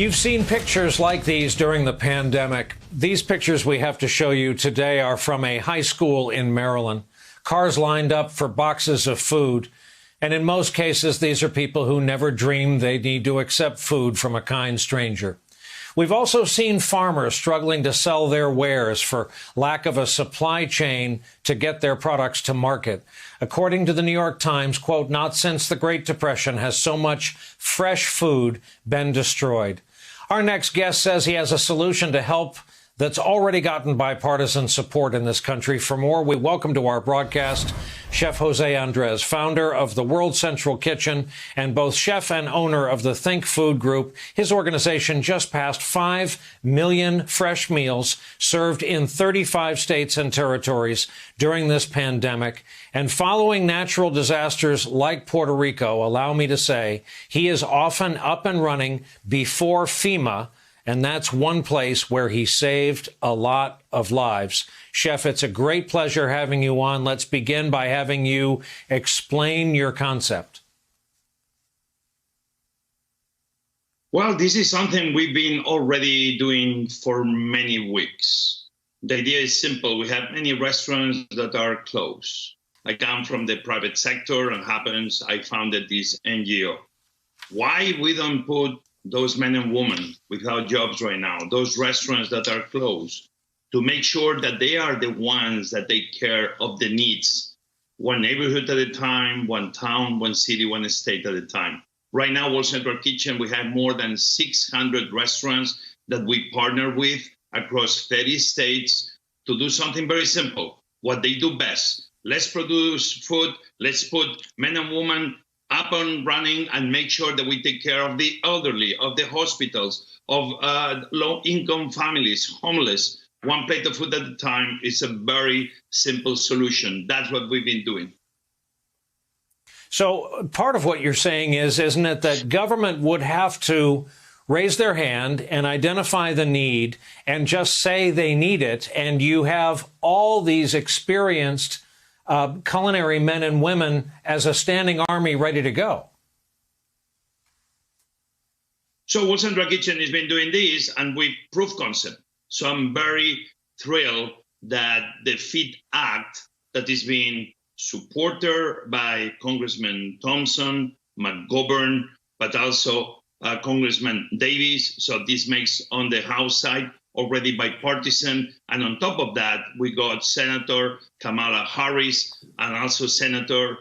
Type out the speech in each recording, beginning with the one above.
You've seen pictures like these during the pandemic. These pictures we have to show you today are from a high school in Maryland. Cars lined up for boxes of food. And in most cases, these are people who never dreamed they'd need to accept food from a kind stranger. We've also seen farmers struggling to sell their wares for lack of a supply chain to get their products to market. According to the New York Times, quote, not since the Great Depression has so much fresh food been destroyed. Our next guest says he has a solution to help that's already gotten bipartisan support in this country. For more, we welcome to our broadcast Chef Jose Andres, founder of the World Central Kitchen and both chef and owner of the Think Food Group. His organization just passed 5 million fresh meals served in 35 states and territories during this pandemic. And following natural disasters like Puerto Rico, allow me to say, he is often up and running before FEMA. And that's one place where he saved a lot of lives. Chef, it's a great pleasure having you on. Let's begin by having you explain your concept. Well, this is something we've been already doing for many weeks. The idea is simple. We have many restaurants that are closed. I come from the private sector, and happens I founded this NGO. Why we don't put those men and women without jobs right now, those restaurants that are closed, to make sure that they are the ones that take care of the needs, one neighborhood at a time, one town, one city, one state at a time. Right now, World Central Kitchen, we have more than 600 restaurants that we partner with across 30 states to do something very simple, what they do best. Let's produce food, let's put men and women up and running and make sure that we take care of the elderly, of the hospitals, of low-income families, homeless. One plate of food at a time is a very simple solution. That's what we've been doing. So part of what you're saying is, isn't it, that government would have to raise their hand and identify the need and just say they need it, and you have all these experienced culinary men and women as a standing army ready to go? So World Central Kitchen has been doing this, and we proof concept. So I'm very thrilled that the FEED Act that is being supported by Congressman Thompson, McGovern, but also Congressman Davis. So this makes on the House side already bipartisan. And on top of that, we got Senator Kamala Harris and also Senator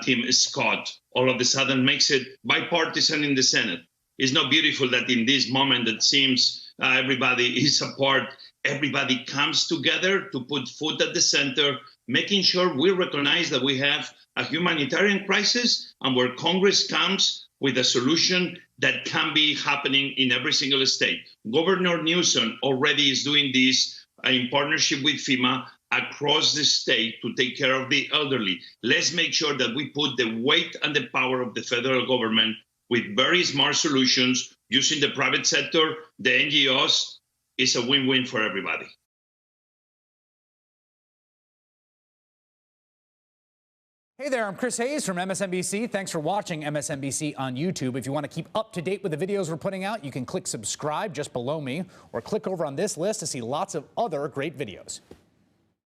Tim Scott. All of a sudden makes it bipartisan in the Senate. It's not beautiful that in this moment it seems everybody is apart, everybody comes together to put food at the center, making sure we recognize that we have a humanitarian crisis, and where Congress comes with a solution that can be happening in every single state. Governor Newsom already is doing this in partnership with FEMA across the state to take care of the elderly. Let's make sure that we put the weight and the power of the federal government with very smart solutions using the private sector, the NGOs. Is a win-win for everybody. Hey there, I'm Chris Hayes from MSNBC. Thanks for watching MSNBC on YouTube. If you want to keep up to date with the videos we're putting out, you can click subscribe just below me, or click over on this list to see lots of other great videos.